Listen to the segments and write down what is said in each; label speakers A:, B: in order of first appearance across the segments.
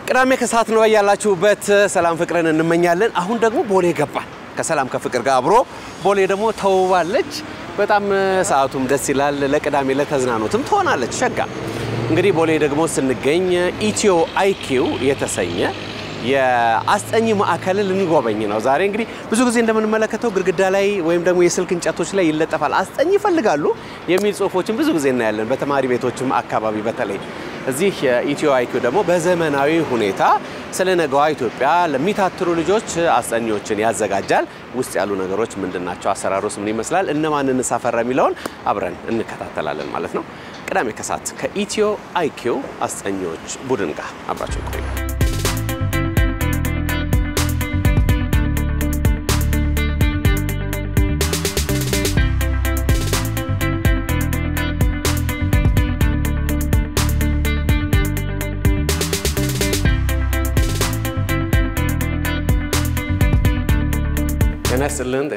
A: ቅዳሜ ከሰዓት ነው ያላችሁበት ሰላም ፍቅርን እንመኛለን አሁን ደግሞ ቦሌ ገባን ከሰላም ከፍቅር ጋር አብሮ ቦሌ ደግሞ ተውባለች በጣም ሰዓቱም ደስ ይላል ለቅዳሜ ለተዝናኖትም ትሆናለች ሸጋ እንግዲህ ቦሌ ደግሞ ስንገኝ ኢትዮ አይኪው የተሰኘ የአስጠኝ ማዕከልን ልንጎበኝ ነው ዛሬ እንግዲህ ብዙ ጊዜ እንደምንመለከተው ግርግዳ ላይ ወይም ደግሞ የስልክ እንጨቶች ላይ ይለጠፋል አስጠኝ ይፈልጋሉ የሚል ጽሁፎችን ብዙ ጊዜ እናያለን በተማሪ ቤቶችም አካባቢ በተለይ እዚህ ኢትዮ አይኪው ደግሞ በዘመናዊ ሁኔታ ስለነገዋ ኢትዮጵያ ለሚታትሩ ልጆች አስጠኞችን ያዘጋጃል ውስጥ ያሉ ነገሮች ምንድናቸው አሰራሩስ ምን ይመስላል እነማንን እንሳፈራ የሚለውን አብረን እንከታተላለን ማለት ነው ቅዳሜ ከሰዓት ከኢትዮ አይኪው አስጠኞች ቡድን ጋር አብራችሁ ቆዩ ተነስልን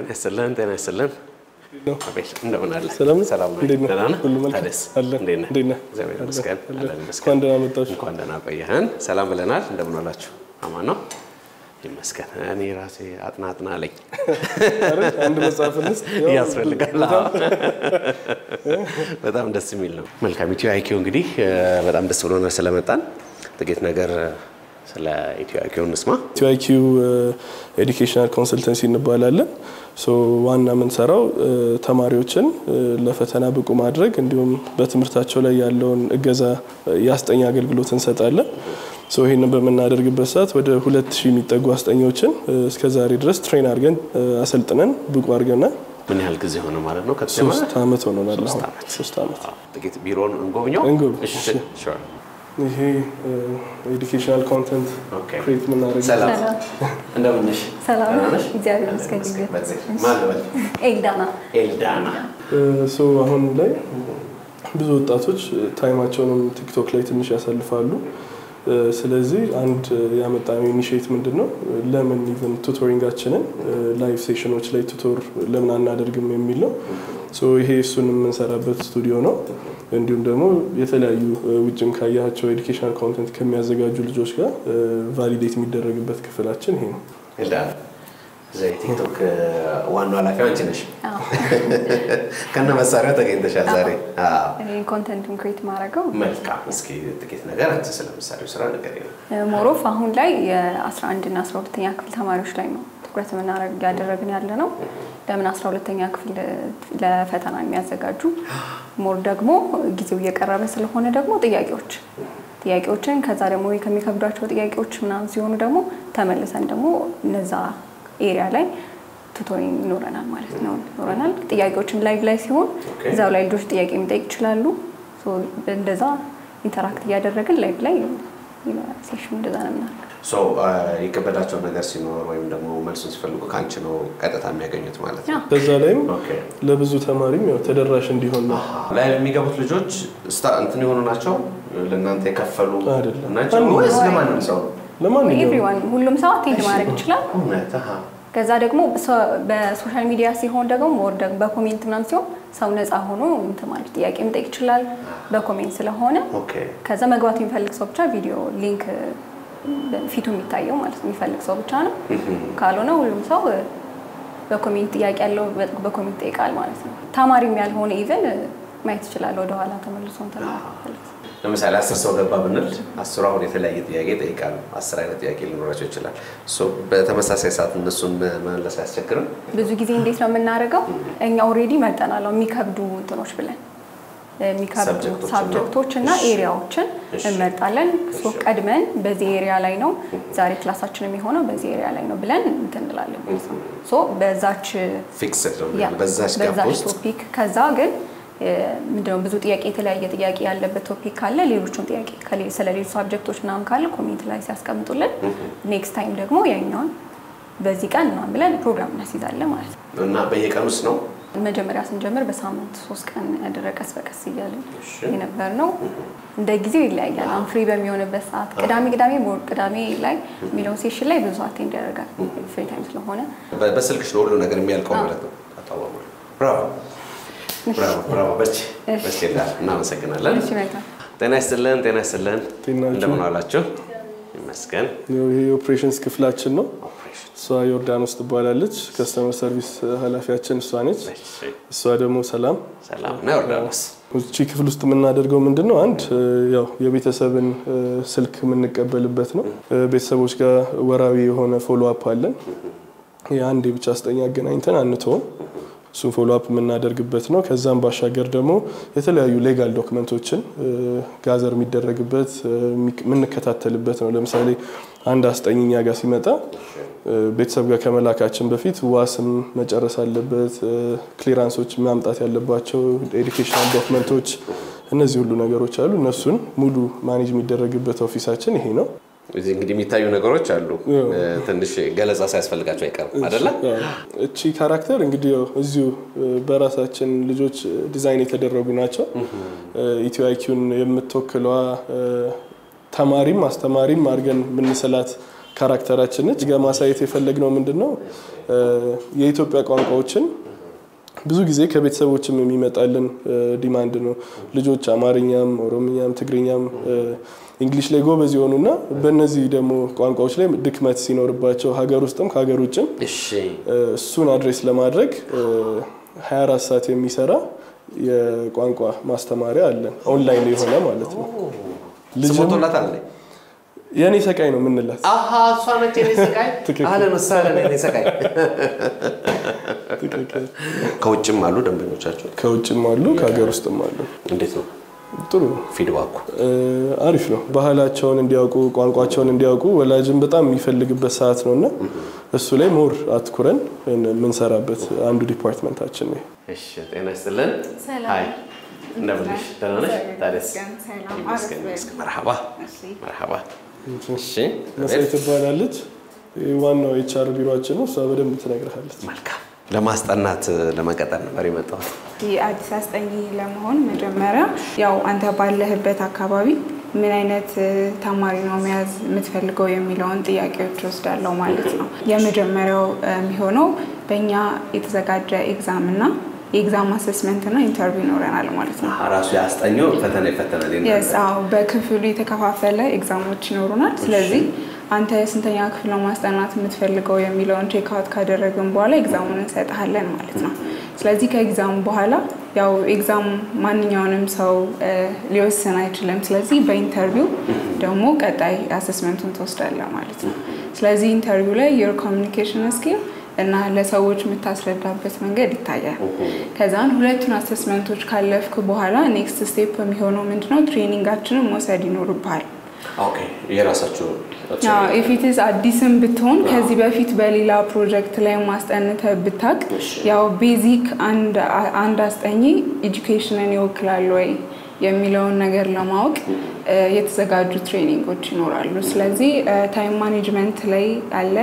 A: አቤት እንደምን አለ ሰላም ነው ሁሉ መልካም እንዴና እግዚአብሔር ይመስገን እንኳን ደህና መጣችሁ እንኳን ደህና ቆየህን ሰላም ብለናል እንደምን አላችሁ አማን ነው ይመስገን እኔ ራሴ አጥናጥና አለኝ አንድ መጽሐፍንስ ያስፈልጋል በጣም ደስ የሚል ነው መልካም ኢትዮ አይኪው እንግዲህ በጣም ደስ ብሎናል ስለመጣን ጥቂት ነገር ስለ ኢትዮ አይኪው እንስማ
B: ኢትዮ አይኪው ኤዱኬሽናል ኮንሰልተንሲ እንባላለን ሶ ዋና ምን ሰራው ተማሪዎችን ለፈተና ብቁ ማድረግ እንዲሁም በትምህርታቸው ላይ ያለውን እገዛ ያስጠኛ አገልግሎት እንሰጣለን ሶ ይሄንን በመናደርግበት ሰዓት ወደ 2000 የሚጠጉ አስጠኞችን እስከ ዛሬ ድረስ ትሬን አድርገን አሰልጥነን ብቁ አድርገናል
A: ምን ያህል ጊዜ ሆነ ማለት ነው ከተማረ
B: 3 አመት ሆኖናል 3 አመት
A: ጥቂት ቢሮን እንጎብኘው እሺ ሹር
B: ይሄ ኤዱኬሽናል ኮንተንት ክሬት ምናደርግ
A: ሰላም እንደምን ነሽ
C: ሰላም እግዚአብሔር ይመስገን
A: ማለበል ኤልዳና
B: ሶ አሁን ላይ ብዙ ወጣቶች ታይማቸውን ቲክቶክ ላይ ትንሽ ያሳልፋሉ ስለዚህ አንድ ያመጣው ኢኒሺዬት ምንድነው ለምን ኢቭን ቱቶሪንጋችንን ላይቭ ሴሽኖች ላይ ቱቶር ለምን አናደርግም የሚል ነው ሶ ይሄ እሱን የምንሰራበት ስቱዲዮ ነው እንዲሁም ደግሞ የተለያዩ ውጭም ካያቸው ኤዱኬሽናል ኮንተንት ከሚያዘጋጁ ልጆች ጋር ቫሊዴት የሚደረግበት ክፍላችን ይሄ ነው
A: ኤልዳና ዘይ ቲክቶክ ዋናው ላፊ አንቺ ነሽ ከነ መሳሪያ ተገኝተሻል ዛሬ
C: እኔ ኮንተንቱን ክሬት ማድረገው
A: መልካም እስኪ ጥቂት ነገር አንቺ ስለምሳሌው ስራ ነገር ይላል
C: ሞሮፍ አሁን ላይ የ11 እና 12ኛ ክፍል ተማሪዎች ላይ ነው ትኩረት ምናደርግ ያደረግን ያለ ነው ለምን 12ኛ ክፍል ለፈተና የሚያዘጋጁ ሞር ደግሞ ጊዜው እየቀረበ ስለሆነ ደግሞ ጥያቄዎችን ከዛ ደግሞ ከሚከብዳቸው ጥያቄዎች ምናምን ሲሆኑ ደግሞ ተመልሰን ደግሞ እነዛ ኤሪያ ላይ ቱቶሪንግ ይኖረናል ማለት ነው ይኖረናል ጥያቄዎችን ላይቭ ላይ ሲሆን እዛው ላይ ልጆች ጥያቄ መጠየቅ ይችላሉ ሶ እንደዛ ኢንተራክት ያደረግን ላይቭ ላይ ሴሽን እንደዛ ነው
A: ሶ ይከበዳቸው ነገር ሲኖር ወይም ደግሞ መልሱን ሲፈልጉ ካንቺ ነው ቀጥታ የሚያገኙት ማለት ነው
B: በዛ ላይም ለብዙ ተማሪም ያው ተደራሽ እንዲሆን ነው
A: ላይ የሚገቡት ልጆች እንትን ይሆኑ ናቸው ለእናንተ የከፈሉ ናቸው ወይስ ለማንም ሰው
C: everyone ሁሉም ሰው አቴንድ ማድረግ ይችላል ከዛ ደግሞ በሶሻል ሚዲያ ሲሆን ደግሞ ሞር ደግሞ በኮሜንት ምናምን ሲሆን ሰው ነፃ ሆኖ እንትን ማለት ጥያቄ መጠየቅ ይችላል በኮሜንት ስለሆነ ከዛ መግባት የሚፈልግ ሰው ብቻ ቪዲዮ ሊንክ ፊቱ የሚታየው ማለት ነው የሚፈልግ ሰው ብቻ ነው ካልሆነ ሁሉም ሰው በኮሜንት ጥያቄ ያለው በኮሜንት ይጠይቃል ማለት ነው ተማሪም ያልሆነ ኢቭን ማየት ይችላል ወደ ኋላ ተመልሶ እንትን ማለት
A: ለምሳሌ 10 ሰው ገባ ብንል 10 አሁን የተለያየ ጥያቄ ይጠይቃሉ 10 አይነት ጥያቄ ሊኖራቸው ይችላል ሶ በተመሳሳይ ሰዓት እነሱን መመለስ ያስቸግራል ብዙ
C: ጊዜ እንዴት ነው የምናደርገው እኛ ኦሬዲ መርጠናል የሚከብዱ እንትኖች ብለን የሚከብዱ ሳብጀክቶች እና ኤሪያዎችን እንመርጣለን ሶ ቀድመን በዚህ ኤሪያ ላይ ነው ዛሬ ክላሳችን የሚሆነው በዚህ ኤሪያ ላይ ነው ብለን እንተንላለን ሶ በዛች
A: ፊክስድ ነው በዛች
C: ቶፒክ ከዛ ግን ምንድነው ብዙ ጥያቄ የተለያየ ጥያቄ ያለበት ቶፒክ ካለ ሌሎችን ጥያቄ ስለሌሎች ሳብጀክቶች ናም ካለ ኮሜንት ላይ ሲያስቀምጡልን ኔክስት ታይም ደግሞ ያኛውን በዚህ ቀን ነው ብለን ፕሮግራም እናስይዛለን ማለት ነው
A: እና በየቀኑስ ነው
C: መጀመሪያ ስንጀምር በሳምንት 3 ቀን ያደረቀስ በቀስ ይያልን የነበር ነው እንደ ጊዜው ይለያያል አሁን ፍሪ በሚሆንበት ሰዓት ቅዳሜ ላይ ሚለው ሴሽን ላይ ብዙ አቴንድ ያደርጋል ፍሪ ታይም ስለሆነ
A: በስልክሽ ነው ሁሉ ነገር የሚያልቀው ማለት ነው አጣዋው ብራቮ በርቺ እናመሰግናለን ጤና ይስጥልን እንደምን አላችሁ ይመስገን
B: ይሄ ኦፕሬሽንስ ክፍላችን ነው እሷ ዮርዳኖስ ትባላለች ከስተመር ሰርቪስ ኃላፊያችን እሷ ነች እሷ ደግሞ ሰላም
A: ነው ዮርዳኖስ
B: እቺ ክፍል ውስጥ የምናደርገው ምንድነው አንድ ያው የቤተሰብን ስልክ የምንቀበልበት ነው ቤተሰቦች ጋር ወራዊ የሆነ ፎሎ አፕ አለን የአንዴ ብቻ አስጠኛ አገናኝተን አንተው ሱ ፎሎ አፕ የምናደርግበት ነው ከዛም ባሻገር ደግሞ የተለያዩ ሌጋል ዶክመንቶችን ጋዘር የሚደረግበት የምንከታተልበት ነው ለምሳሌ አንድ አስጠኝኛ ጋር ሲመጣ ቤተሰብ ጋር ከመላካችን በፊት ዋስም መጨረስ አለበት ክሊራንሶች ማምጣት ያለባቸው ኤዱኬሽናል ዶክመንቶች እነዚህ ሁሉ ነገሮች አሉ እነሱን ሙሉ ማኔጅ የሚደረግበት ኦፊሳችን ይሄ ነው
A: እዚህ እንግዲህ የሚታዩ ነገሮች አሉ ትንሽ ገለጻ ሳይፈልጋቸው አይቀርም አይደለ
B: እቺ ካራክተር እንግዲህ እዚሁ በራሳችን ልጆች ዲዛይን የተደረጉ ናቸው ኢትዮ አይኪውን የምትወክለው ተማሪም አስተማሪም አርገን ምንሰላት ካራክተራችን እጅ ጋር ማሳየት የፈለግነው ምንድነው የኢትዮጵያ ቋንቋዎችን ብዙ ጊዜ ከቤተሰቦችም የሚመጣልን ዲማንድ ነው ልጆች አማርኛም ኦሮምኛም ትግርኛም እንግሊሽ ላይ ጎበዝ ይሆኑና በእነዚህ ደግሞ ቋንቋዎች ላይ ድክመት ሲኖርባቸው ሀገር ውስጥም ከሀገር ውጭም እሱን አድሬስ ለማድረግ 24 ሰዓት የሚሰራ የቋንቋ ማስተማሪያ አለን ኦንላይን የሆነ ማለት ነው
A: ልጅሞቶላታ አለ
B: ያኔ ሰቃይ ነው ምንላት
A: እሷ ነች የኔ ሰቃይ አለን ወሳለን የኔ ሰቃይ ከውጭም አሉ ደንበኞቻቸው
B: ከውጭም አሉ ከሀገር ውስጥም አሉ
A: እንዴት ነው
B: ጥሩ
A: ፊድባኩ
B: አሪፍ ነው ባህላቸውን እንዲያውቁ ቋንቋቸውን እንዲያውቁ ወላጅም በጣም የሚፈልግበት ሰዓት ነውና እሱ ላይ ሞር አትኩረን ምንሰራበት አንዱ ዲፓርትመንታችን ነው
A: እሺ ጤና ይስጥልን ሃይ እንደምንሽ ተናነሽ ታዲያስ ሰላም መርሐባ እሺ
B: መሰረት ትባላለች ዋናው ኤችአር ቢሮአችን ነው እሷ በደንብ ትነግርሃለች
A: መልካም ለማስጠናት ለመቀጠል ነበር የመጣው
D: የአዲስ አስጠኝ ለመሆን መጀመሪያ ያው አንተ ባለህበት አካባቢ ምን አይነት ተማሪ ነው መያዝ የምትፈልገው የሚለውን ጥያቄዎች ወስዳለው ማለት ነው የመጀመሪያው የሚሆነው በእኛ የተዘጋጀ ኤግዛም እና ኤግዛም አሰስመንት እና ኢንተርቪው ይኖረናል ማለት ነው
A: ራሱ ያስጠኘው ፈተና ይፈተናል
D: ያው በክፍሉ የተከፋፈለ ኤግዛሞች ይኖሩናል ስለዚህ አንተ ስንተኛ ክፍል ነው ማስጠናት የምትፈልገው የሚለውን ቼክ አውት ካደረግን በኋላ ኤግዛሙን እንሰጣለን ማለት ነው ስለዚህ ከኤግዛሙ በኋላ ያው ኤግዛም ማንኛውንም ሰው ሊወስን አይችልም ስለዚህ በኢንተርቪው ደግሞ ቀጣይ አሰስመንቱን ተወስዳለህ ማለት ነው ስለዚህ ኢንተርቪው ላይ your communication skill እና ለሰዎች የምታስረዳበት መንገድ ይታያል ከዛን ሁለቱን አሰስመንቶች ካለፍክ በኋላ ኔክስት ስቴፕ የሚሆነው ምንድነው ትሬኒንጋችንን መውሰድ ይኖርብሃል
A: ኦኬ የራሳችሁ
D: if it is አዲስም ብትሆን ከዚህ በፊት በሌላ ፕሮጀክት ላይ ማስጠንተ ብታቅ ያው ቤዚክ አንድ አስጠኝ ኤጁኬሽንን ይወክላል ወይ የሚለውን ነገር ለማወቅ የተዘጋጁ ትሬኒንጎች ይኖራሉ ስለዚህ ታይም ማኔጅመንት ላይ አለ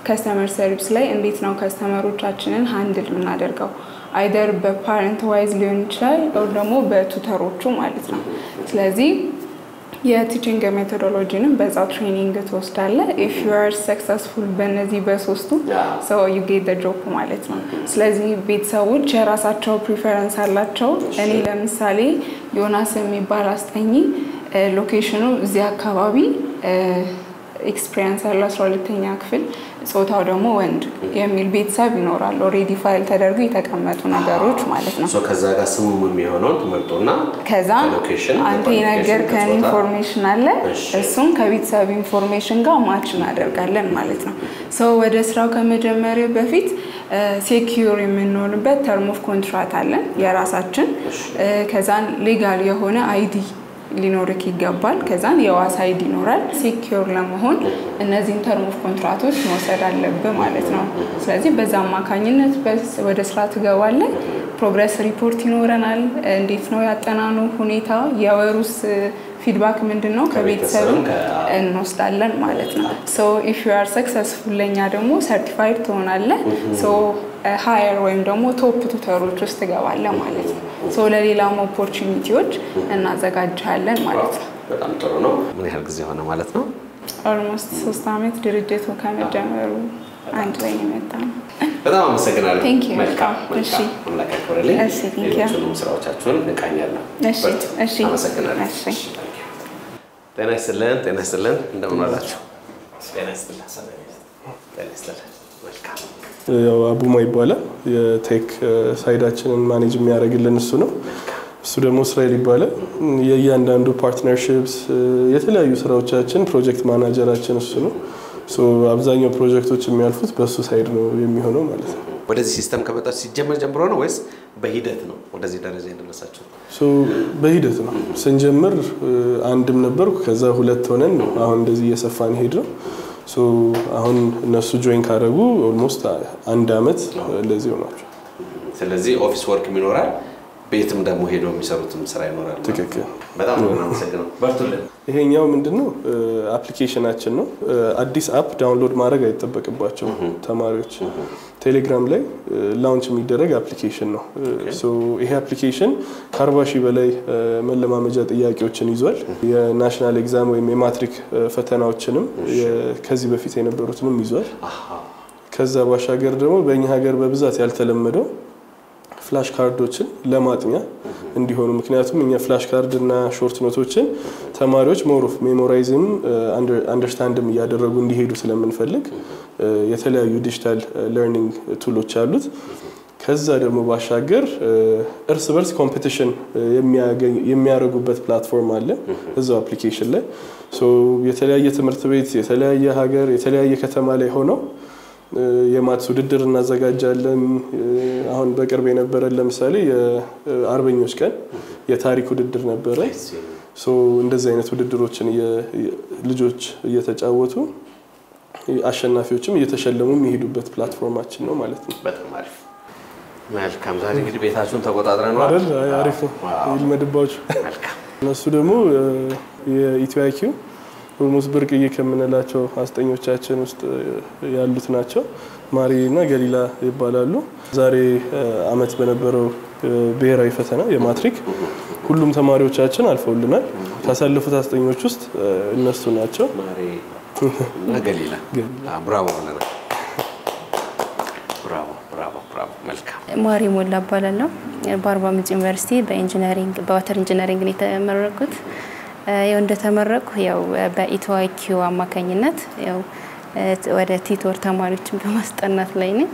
D: ከስተመር ሰርቪስ ላይ እንዴት ነው ከስተመሮቻችንን ሃንድል እናደርገው አይደር በፓረንት ዋይዝ ሊሆን ይችላል ወይ ደግሞ በቱተሮቹ ማለት ነው ስለዚህ የቲቺንግ ሜቶዶሎጂንም በዛው ትሬኒንግ ተወስዳለህ if you are successful በእነዚህ በሶስቱ so you get the job ማለት ነው ስለዚህ ቤተሰቦች የራሳቸው ፕሪፈረንስ አላቸው እኔ ለምሳሌ ዮናስ የሚባል አስጠኝ ሎኬሽኑ እዚህ አካባቢ ኤክስፒሪየንስ ያለው 12ኛ ክፍል ጾታው ደግሞ ወንድ የሚል ቤተሰብ ይኖራል ኦሬዲ ፋይል ተደርጎ የተቀመጡ ነገሮች ማለት ነው
A: ከዛ ጋር ስሙ የሚሆነው ተመርጦና
D: ከዛ አንተ የነገርከን ኢንፎርሜሽን አለ እሱን ከቤተሰብ ኢንፎርሜሽን ጋር ማች እናደርጋለን ማለት ነው ወደ ስራው ከመጀመሪያ በፊት ሴኩር የምንሆንበት ተርም ኦፍ ኮንትራክት አለን የራሳችን ከዛን ሌጋል የሆነ አይዲ ሊኖርክ ይገባል ከዛን የዋስ አይዲ ይኖራል ሴኩር ለመሆን እነዚህ ተርም ኦፍ ኮንትራክቶች መውሰድ አለበት ማለት ነው ስለዚህ በዛ ማካኝነት ወደ ስራ ትገባለህ ፕሮግረስ ሪፖርት ይኖረናል እንዴት ነው ያጠናኑ ሁኔታ የወሩስ ፊድባክ ምንድነው ከቤተሰብ እንወስዳለን ማለት ነው if you are successful ለኛ ደግሞ ሰርቲፋይድ ትሆናለህ ሃየር ወይም ደግሞ ቶፕ ቱተሮች ውስጥ ትገባለህ ማለት ነው ለሌላም ኦፖርቹኒቲዎች እናዘጋጃለን ማለት ነው
A: በጣም ጥሩ ነው ምን ያህል ጊዜ ሆነ ማለት ነው
D: almost 3 አመት ድርጅቱ ከመጀመሩ አንድ ላይ የመጣ ነው
A: በጣም አመሰግናለሁ። መልካም
C: እሺ
A: አምላክ ያክብርልኝ።
C: እሺ ቴንክ ዩ
A: ሁሉም ስራዎቻችሁን እንቃኛለን።
C: እሺ
A: አመሰግናለሁ።
C: እሺ
A: ጤና ይስጥልን እንደምን ዋላችሁ? ጤና ይስጥልን። መልካም
B: ያው አቡማ ይባላል የቴክ ሳይዳችንን ማኔጅ የሚያደርግልን እሱ ነው። እሱ ደግሞ እስራኤል ይባላል የእያንዳንዱ ፓርትነርሺፕስ የተለያዩ ስራዎቻችን ፕሮጀክት ማናጀራችን እሱ ነው። አብዛኛው ፕሮጀክቶች የሚያልፉት በሱ ሳይድ ነው የሚሆነው ማለት ነው።
A: ወደዚህ ሲስተም ከመጣች ሲጀመር ጀምሮ ነው ወይስ በሂደት ነው ወደዚህ ደረጃ የደረሳችሁ?
B: በሂደት ነው። ስንጀምር አንድም ነበርኩ ከዛ ሁለት ሆነን አሁን እንደዚህ እየሰፋን ሄድ ነው። አሁን እነሱ ጆይን ካደረጉ ኦልሞስት አንድ አመት እንደዚህ ሆናቸው።
A: ስለዚህ ኦፊስ ወርክ ይኖራል ቤትም ደግሞ ሄዶ የሚሰሩትም ስራ ይኖራል።
B: ትክክል።
A: በጣም እናመሰግናለን። በርቱልን።
B: ይሄኛው ምንድነው አፕሊኬሽናችን ነው። አዲስ አፕ ዳውንሎድ ማድረግ አይተበቅባቸው ተማሪዎች ቴሌግራም ላይ ላውንች የሚደረግ አፕሊኬሽን ነው። ይሄ አፕሊኬሽን ከ40,000 በላይ መለማመጃ ጥያቄዎችን ይዟል። የናሽናል ኤግዛም ወይም የማትሪክ ፈተናዎችንም ከዚህ በፊት የነበሩትንም ይዟል። ከዛ ባሻገር ደግሞ በእኛ ሀገር በብዛት ያልተለመደው ፍላሽ ካርዶችን ለማጥኛ እንዲሆኑ ምክንያቱም እኛ ፍላሽ ካርድ እና ሾርት ኖቶችን ተማሪዎች ሞር ኦፍ ሜሞራይዝም አንደርስታንድም እያደረጉ እንዲሄዱ ስለምንፈልግ የተለያዩ ዲጂታል ለርኒንግ ቱሎች አሉት። ከዛ ደግሞ ባሻገር እርስ በርስ ኮምፒቲሽን የሚያደርጉበት ፕላትፎርም አለ እዛው አፕሊኬሽን ላይ። የተለያየ ትምህርት ቤት የተለያየ ሀገር የተለያየ ከተማ ላይ ሆነው የማትስ ውድድር እናዘጋጃለን። አሁን በቅርብ የነበረ ለምሳሌ የአርበኞች ቀን የታሪክ ውድድር ነበረ። እንደዚህ አይነት ውድድሮችን ልጆች እየተጫወቱ አሸናፊዎችም እየተሸለሙ የሚሄዱበት ፕላትፎርማችን ነው ማለት ነው።
A: በጣም አሪፍ መልካም። ዛሬ እንግዲህ ቤታችሁን ተቆጣጥረናል አይደል?
B: አሪፍ ይልመድባችሁ።
A: መልካም።
B: እነሱ ደግሞ የኢትዮ አይኪው ኦልሞስት ብርቅዬ ከምንላቸው አስጠኞቻችን ውስጥ ያሉት ናቸው። ማሪ እና ገሊላ ይባላሉ። ዛሬ አመት በነበረው ብሔራዊ ፈተና የማትሪክ ሁሉም ተማሪዎቻችን አልፈውልናል። ካሳለፉት አስጠኞች ውስጥ እነሱ ናቸው።
A: ማሪ እና ገሊላ ብራቮ ለና ብራቮ። መልካም።
E: ማሪ ሞላ እባላለሁ። በአርባ ምንጭ ዩኒቨርሲቲ በኢንጂነሪንግ በዋተር ኢንጂነሪንግ ነው የተመረኩት። ያው እንደተመረኩ ያው በኢትዮ አይኪው አማካኝነት ያው ወደ ቲቶር ተማሪዎችን በማስጠናት ላይ ነኝ።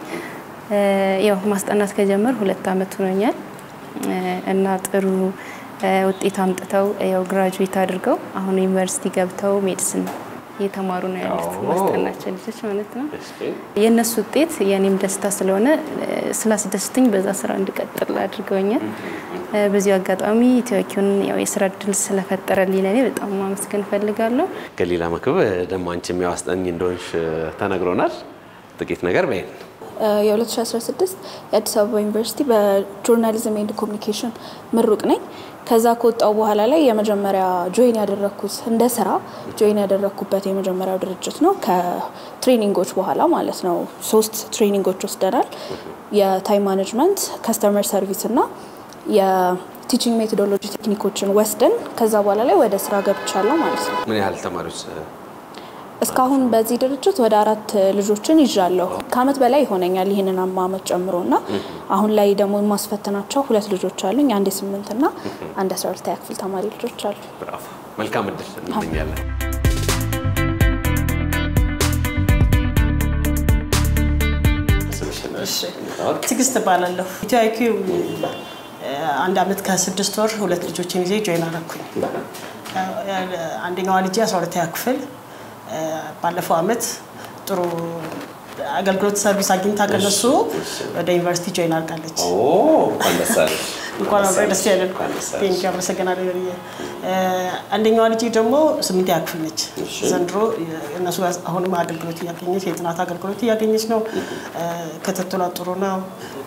E: ያው ማስጠናት ከጀመር 2 አመት ሆኖኛል እና ጥሩ ውጤት አምጥተው ያው ግራጁዌት አድርገው አሁን ዩኒቨርሲቲ ገብተው ሜዲሲን እየተማሩ ነው ያሉት ማስጠናቸው ልጆች ማለት ነው። የነሱ ውጤት የኔም ደስታ ስለሆነ ስላስደስተኝ በዛ ስራ እንድቀጥል አድርገውኛል። በዚህ አጋጣሚ ኢትዮ አይኪውን ያው የስራ እድል ስለፈጠረልኝ ለኔ በጣም ማመስገን ፈልጋለሁ።
A: ገሊላ መክብ ደግሞ አንቺም ያው አስጠኝ እንደሆንሽ ተነግሮናል። ጥቂት ነገር በይ።
F: የ2016 የአዲስ አበባ ዩኒቨርሲቲ በጆርናሊዝም ኤንድ ኮሚኒኬሽን ምሩቅ ነኝ። ከዛ ከወጣው በኋላ ላይ የመጀመሪያ ጆይን ያደረኩት እንደ ስራ ጆይን ያደረኩበት የመጀመሪያው ድርጅት ነው። ከትሬኒንጎች በኋላ ማለት ነው 3 ትሬኒንጎች ወስደናል። የታይም ማኔጅመንት፣ ከስተመር ሰርቪስ እና የቲቺንግ ሜቶዶሎጂ ቴክኒኮችን ወስደን ከዛ በኋላ ላይ ወደ ስራ ገብቻለሁ ማለት ነው።
A: ምን ያህል ተማሪዎች?
F: እስካሁን በዚህ ድርጅት ወደ 4 ልጆችን ይዣለሁ። ከአመት በላይ ይሆነኛል ይሄንን አመት ጨምሮና አሁን ላይ ደግሞ ማስፈተናቸው 2 ልጆች አሉኝ። አንድ 8 እና አንድ 12 ክፍል ተማሪ ልጆች አሉ።
A: ብራቮ። መልካም እድል እንመኛለን።
G: ትግስት ባላለሁ ኢትዮ አይኪው አንድ አመት ከ6 ወር 2 ልጆችን ይዤ ጆይን አደረኩኝ። አንደኛዋ ልጅ 12ኛ ክፍል ባለፈው አመት ጥሩ አገልግሎት ሰርቪስ አግኝታ ከነሱ ወደ ዩኒቨርሲቲ ጆይን አድርጋለች።
A: አንደሳለች
G: እንኳን አብረን ደስ ያለን። ቴንክ ዩ አመሰግናለሁ። አንደኛዋ ልጅ ደግሞ 8ኛ ክፍል ነች። ዘንድሮ እነሱ አሁንም አገልግሎት እያገኘች የጥናት አገልግሎት እያገኘች ነው። ከተተላ ጥሩ ነው።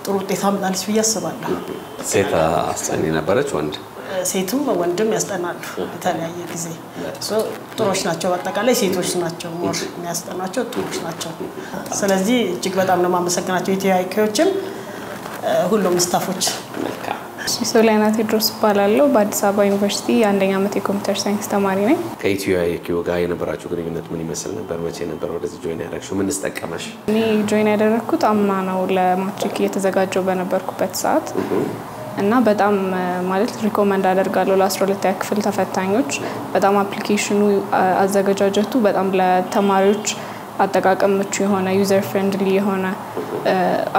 G: ጥሩ ውጤት አምጣለች ብዬ አስባለሁ።
A: ሴት አስጠኝ ነበረች ወንድ?
G: ሴቱም ወንድም ያስጠናሉ በተለያየ ጊዜ። ጥሩዎች ናቸው። በአጠቃላይ ሴቶች ናቸው ሞር የሚያስጠናቸው ጥሩዎች ናቸው። ስለዚህ እጅግ በጣም ነው ማመሰግናቸው ኢትዮ አይኪዎችም ሁሉም ስታፎች።
D: ሶሊያና ቴድሮስ እባላለሁ። በአዲስ አበባ ዩኒቨርሲቲ አንደኛ ዓመት የኮምፒውተር ሳይንስ ተማሪ ነኝ።
A: ከኢትዮ አይኪው ጋር የነበራችሁ ግንኙነት ምን ይመስል ነበር? መቼ ነበር ወደዚህ ጆይን ያደረግሽው? ምን ተጠቀመሽ?
D: እኔ ጆይን ያደረኩት አምና ነው ለማትሪክ እየተዘጋጀው በነበርኩበት ሰዓት እና በጣም ማለት ሪኮመንድ አደርጋለሁ ለ12ኛ ክፍል ተፈታኞች። በጣም አፕሊኬሽኑ አዘገጃጀቱ በጣም ለተማሪዎች አጠቃቀም ምቹ የሆነ ዩዘር ፍሬንድሊ የሆነ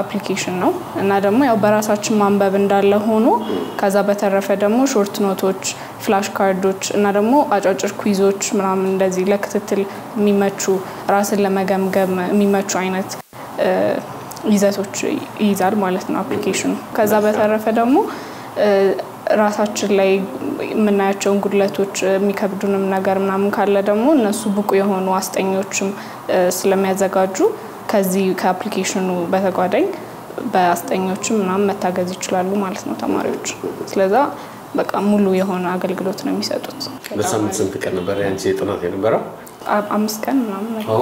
D: አፕሊኬሽን ነው እና ደግሞ ያው በራሳችን ማንበብ እንዳለ ሆኖ ከዛ በተረፈ ደግሞ ሾርት ኖቶች፣ ፍላሽ ካርዶች እና ደግሞ አጫጭር ኩዊዞች ምናምን እንደዚህ ለክትትል የሚመቹ ራስን ለመገምገም የሚመቹ አይነት ይዘቶች ይይዛል ማለት ነው አፕሊኬሽኑ። ከዛ በተረፈ ደግሞ ራሳችን ላይ የምናያቸውን ጉድለቶች የሚከብዱንም ነገር ምናምን ካለ ደግሞ እነሱ ብቁ የሆኑ አስጠኞችም ስለሚያዘጋጁ ከዚህ ከአፕሊኬሽኑ በተጓዳኝ በአስጠኞችም ምናምን መታገዝ ይችላሉ ማለት ነው ተማሪዎች። ስለዛ በቃ ሙሉ የሆነ አገልግሎት ነው የሚሰጡት።
A: በሳምንት ስንት ቀን ነበር ያንቺ ጥናት የነበረው?
D: 5 ቀን ምናምን ነው።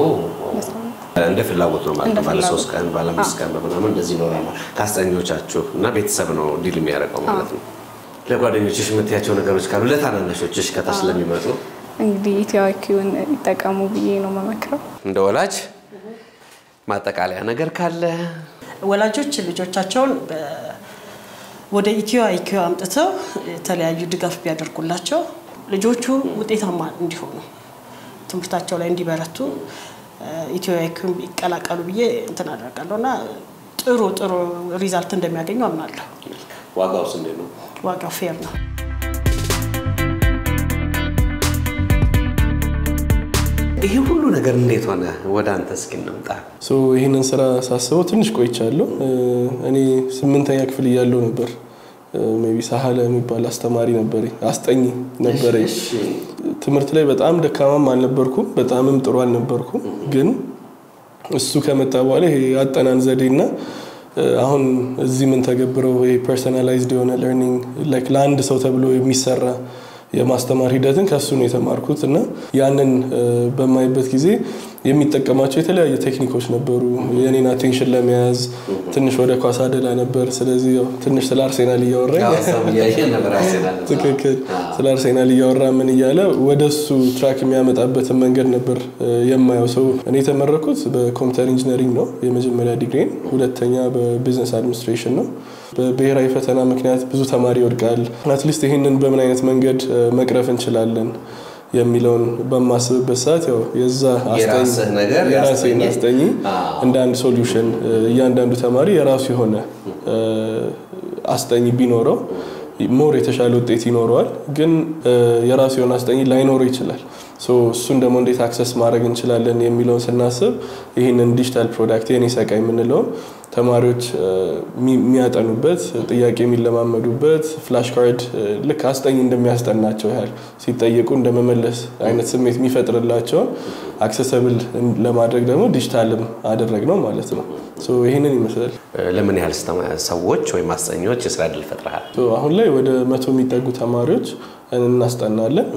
A: እንደ ፍላጎት ነው ማለት ነው። ባለ 3 ቀን ባለ 5 ቀን በምናምን እንደዚህ ነው ማለት ከአስጠኞቻችሁ እና ቤተሰብ ነው ዲል የሚያደርገው ማለት ነው። ለጓደኞችሽ የምትያቸው ነገሮች ካሉ ለታናናሾችሽ ከታች ለሚመጡ
D: እንግዲህ ኢትዮ አይኪውን ይጠቀሙ ብዬ ነው መመክረው።
A: እንደ ወላጅ ማጠቃለያ ነገር ካለ
G: ወላጆች ልጆቻቸውን ወደ ኢትዮ አይኪው አምጥተው የተለያዩ ድጋፍ ቢያደርጉላቸው ልጆቹ ውጤታማ እንዲሆኑ ትምህርታቸው ላይ እንዲበረቱ ኢትዮ አይኪውን ይቀላቀሉ ብዬ እንትን አደርጋለሁና ጥሩ ሪዛልት እንደሚያገኙ አምናለሁ።
A: ዋጋውስ እንዴት ነው?
G: ዋጋው ፌር ነው።
A: ይሄ ሁሉ ነገር እንዴት ሆነ? ወደ አንተ እስኪ እንምጣ።
B: ይሄንን ስራ ሳስበው ትንሽ ቆይቻለሁ። እኔ 8ኛ ክፍል እያለሁ ነበር ሜቢ ሳሃለ የሚባል አስተማሪ ነበር፣ አስጠኝ ነበር። ትምህርት ላይ በጣም ደካማም አልነበርኩም፣ በጣምም ጥሩ አልነበርኩም። ግን እሱ ከመጣ በኋላ ይሄ አጠናን ዘዴና አሁን እዚህ ምን ተገብረው ይሄ ፐርሰናላይዝድ የሆነ ለርኒንግ ላይክ ለአንድ ሰው ተብሎ የሚሰራ የማስተማር ሂደትን ከሱ ነው የተማርኩት እና ያንን በማይበት ጊዜ የሚጠቀማቸው የተለያየ ቴክኒኮች ነበሩ። የኔን አቴንሽን ለመያዝ ትንሽ ወደ ኳስ አደላ ነበር። ስለዚህ ትንሽ ስለ አርሴናል እያወራ ትክክል ስለ አርሴናል እያወራ ምን እያለ ወደሱ ትራክ የሚያመጣበትን መንገድ ነበር የማየው። ሰው እኔ የተመረኩት በኮምፒውተር ኢንጂነሪንግ ነው የመጀመሪያ ዲግሪን፣ ሁለተኛ በቢዝነስ አድሚኒስትሬሽን ነው። በብሔራዊ ፈተና ምክንያት ብዙ ተማሪ ይወድቃል። አትሊስት ይሄንን በምን አይነት መንገድ መቅረፍ እንችላለን የሚለውን በማስብበት ሰዓት ያው የዛ አስጠኝ እንደ አንድ ሶሉሽን እያንዳንዱ ተማሪ የራሱ የሆነ አስጠኝ ቢኖረው ሞር የተሻለ ውጤት ይኖረዋል። ግን የራሱ የሆነ አስጠኝ ላይኖረው ይችላል። እሱን ደግሞ እንዴት አክሰስ ማድረግ እንችላለን የሚለውን ስናስብ ይህንን ዲጂታል ፕሮዳክት የኔ ሰቃይ የምንለውን ተማሪዎች የሚያጠኑበት ጥያቄ የሚለማመዱበት ፍላሽ ካርድ ልክ አስጠኝ እንደሚያስጠናቸው ያህል ሲጠየቁ እንደመመለስ አይነት ስሜት የሚፈጥርላቸው አክሰሰብል ለማድረግ ደግሞ ዲጂታልም አደረግነው ማለት ነው። ይሄንን ይመስላል።
A: ለምን ያህል ሰዎች ወይ አስጠኞች የስራ ዕድል ፈጥረሃል?
B: አሁን ላይ ወደ 100 የሚጠጉ ተማሪዎች እናስጠናለን።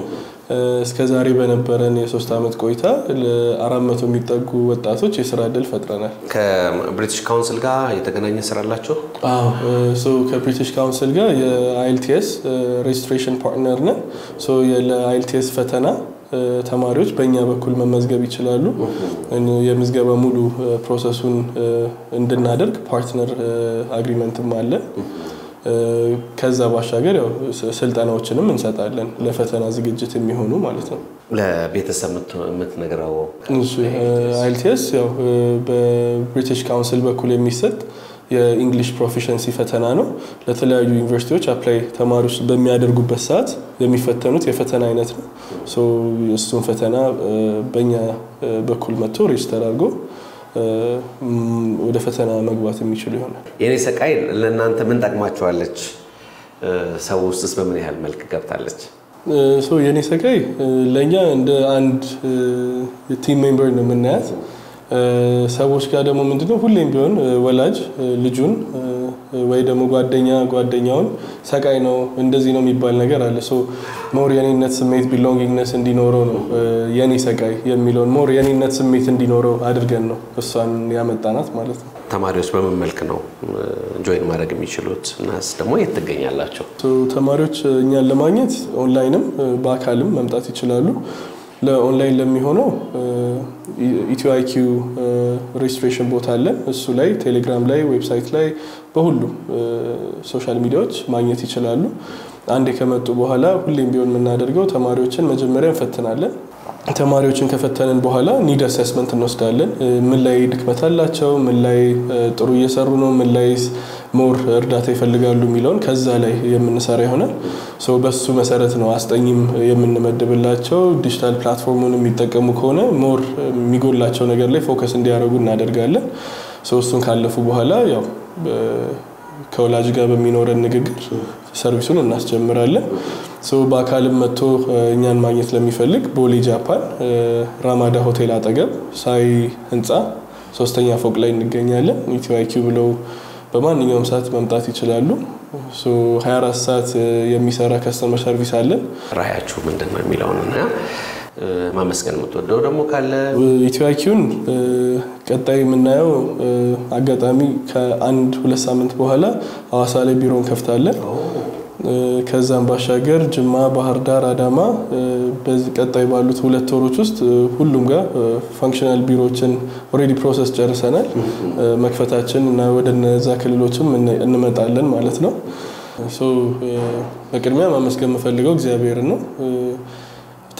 B: እስከዛሬ በነበረን የ3 አመት ቆይታ ለ400 የሚጠጉ ወጣቶች የስራ ዕድል ፈጥረናል።
A: ከብሪቲሽ ካውንስል ጋር የተገናኘ ስራ አላችሁ?
B: ከብሪቲሽ ካውንስል ጋር የአይኤልቲኤስ ሬጅስትሬሽን ፓርትነር ነን። ለአይኤልቲኤስ ፈተና ተማሪዎች በእኛ በኩል መመዝገብ ይችላሉ። የምዝገባ ሙሉ ፕሮሰሱን እንድናደርግ ፓርትነር አግሪመንትም አለ። ከዛ ባሻገር ያው ስልጠናዎችንም እንሰጣለን ለፈተና ዝግጅት የሚሆኑ ማለት ነው።
A: ለቤተሰብ የምትነግረው
B: አይኤልቲኤስ ያው በብሪቲሽ ካውንስል በኩል የሚሰጥ የኢንግሊሽ ፕሮፊሸንሲ ፈተና ነው። ለተለያዩ ዩኒቨርሲቲዎች አፕላይ ተማሪዎች በሚያደርጉበት ሰዓት የሚፈተኑት የፈተና አይነት ነው። እሱን ፈተና በእኛ በኩል መጥቶ ሬጅስተር አድርጎ ወደ ፈተና መግባት የሚችሉ ይሆናል።
A: የኔ ሰቃይ ለእናንተ ምን ጠቅማችኋለች? ሰው ውስጥስ በምን ያህል መልክ ገብታለች?
B: የኔ ሰቃይ ለእኛ እንደ አንድ ቲም ሜምበር ነው የምናያት። ሰዎች ጋር ደግሞ ምንድነው ሁሌም ቢሆን ወላጅ ልጁን ወይ ደግሞ ጓደኛውን ሰቃይ ነው እንደዚህ ነው የሚባል ነገር አለ። ሞር የኔነት ስሜት ቢሎንጊንግነስ እንዲኖረው ነው የኔ ሰቃይ የሚለውን ሞር የኔነት ስሜት እንዲኖረው አድርገን ነው እሷን ያመጣናት ማለት ነው።
A: ተማሪዎች በምን መልክ ነው ጆይን ማድረግ የሚችሉት እናስ ደግሞ የት ትገኛላችሁ?
B: ተማሪዎች እኛን ለማግኘት ኦንላይንም በአካልም መምጣት ይችላሉ። ለኦንላይን ለሚሆነው ኢትዮአይኪ ሬጅስትሬሽን ቦታ አለ። እሱ ላይ ቴሌግራም ላይ ዌብሳይት ላይ በሁሉም ሶሻል ሚዲያዎች ማግኘት ይችላሉ። አንዴ ከመጡ በኋላ ሁሌም ቢሆን የምናደርገው ተማሪዎችን መጀመሪያ እንፈትናለን። ተማሪዎችን ከፈተንን በኋላ ኒድ አሰስመንት እንወስዳለን። ምን ላይ ድክመት አላቸው፣ ምን ላይ ጥሩ እየሰሩ ነው፣ ምን ላይ ሞር እርዳታ ይፈልጋሉ የሚለውን ከዛ ላይ የምንሰራ ይሆናል። በሱ መሰረት ነው አስጠኝም የምንመድብላቸው። ዲጂታል ፕላትፎርሙን የሚጠቀሙ ከሆነ ሞር የሚጎላቸው ነገር ላይ ፎከስ እንዲያደርጉ እናደርጋለን። እሱን ካለፉ በኋላ ያው ከወላጅ ጋር በሚኖረን ንግግር ሰርቪሱን እናስጀምራለን። በአካልም መጥቶ እኛን ማግኘት ለሚፈልግ ቦሌ ጃፓን ራማዳ ሆቴል አጠገብ ሳይ ህንፃ 3ኛ ፎቅ ላይ እንገኛለን። ኢትዮአይኪ ብለው በማንኛውም ሰዓት መምጣት ይችላሉ። 24 ሰዓት የሚሰራ ከስተመር ሰርቪስ አለን።
A: ራያችሁ ምንድነው የሚለውንና ማመስገን የምትወደው ደግሞ ካለ
B: ኢትዮአይኪውን ቀጣይ የምናየው አጋጣሚ ከ1-2 ሳምንት በኋላ ሐዋሳ ላይ ቢሮ እንከፍታለን። ከዛም ባሻገር ጅማ፣ ባህር ዳር፣ አዳማ በዚህ ቀጣይ ባሉት 2 ወሮች ውስጥ ሁሉም ጋር ፋንክሽናል ቢሮዎችን ኦሬዲ ፕሮሰስ ጨርሰናል። መክፈታችን እና ወደ እነዛ ክልሎችም እንመጣለን ማለት ነው። በቅድሚያ ማመስገን የምፈልገው እግዚአብሔር ነው።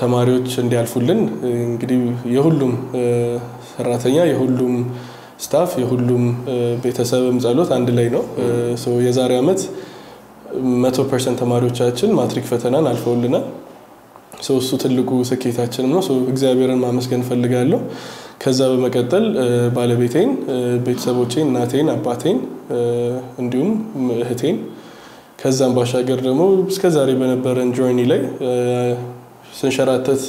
B: ተማሪዎች እንዲያልፉልን እንግዲህ የሁሉም ሰራተኛ፣ የሁሉም ስታፍ፣ የሁሉም ቤተሰብም ጸሎት አንድ ላይ ነው። የዛሬ ዓመት 100% ተማሪዎቻችን ማትሪክ ፈተናን አልፈውልናል። እሱ ትልቁ ስኬታችን ነው። እግዚአብሔርን ማመስገን ፈልጋለሁ። ከዛ በመቀጠል ባለቤቴን፣ ቤተሰቦቼን፣ እናቴን፣ አባቴን እንዲሁም እህቴን ከዛም ባሻገር ደግሞ እስከዛሬ በነበረን ጆርኒ ላይ ስንሸራተት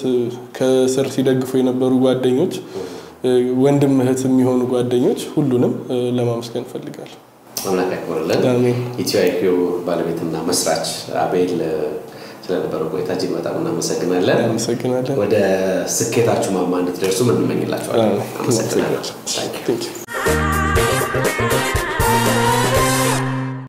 B: ከስር ሲደግፉ የነበሩ ጓደኞች፣ ወንድም እህት የሚሆኑ ጓደኞች ሁሉንም ለማመስገን ፈልጋለሁ።
A: አምላክ ያክብርልን። ኢትዮአይኪ ባለቤትና መስራች አቤል ስለነበረው ቆይታ እጅግ በጣም እናመሰግናለን። ወደ ስኬታችሁ ማማ እንድትደርሱ ምን እንመኝላችኋለን። አመሰግናለሁ።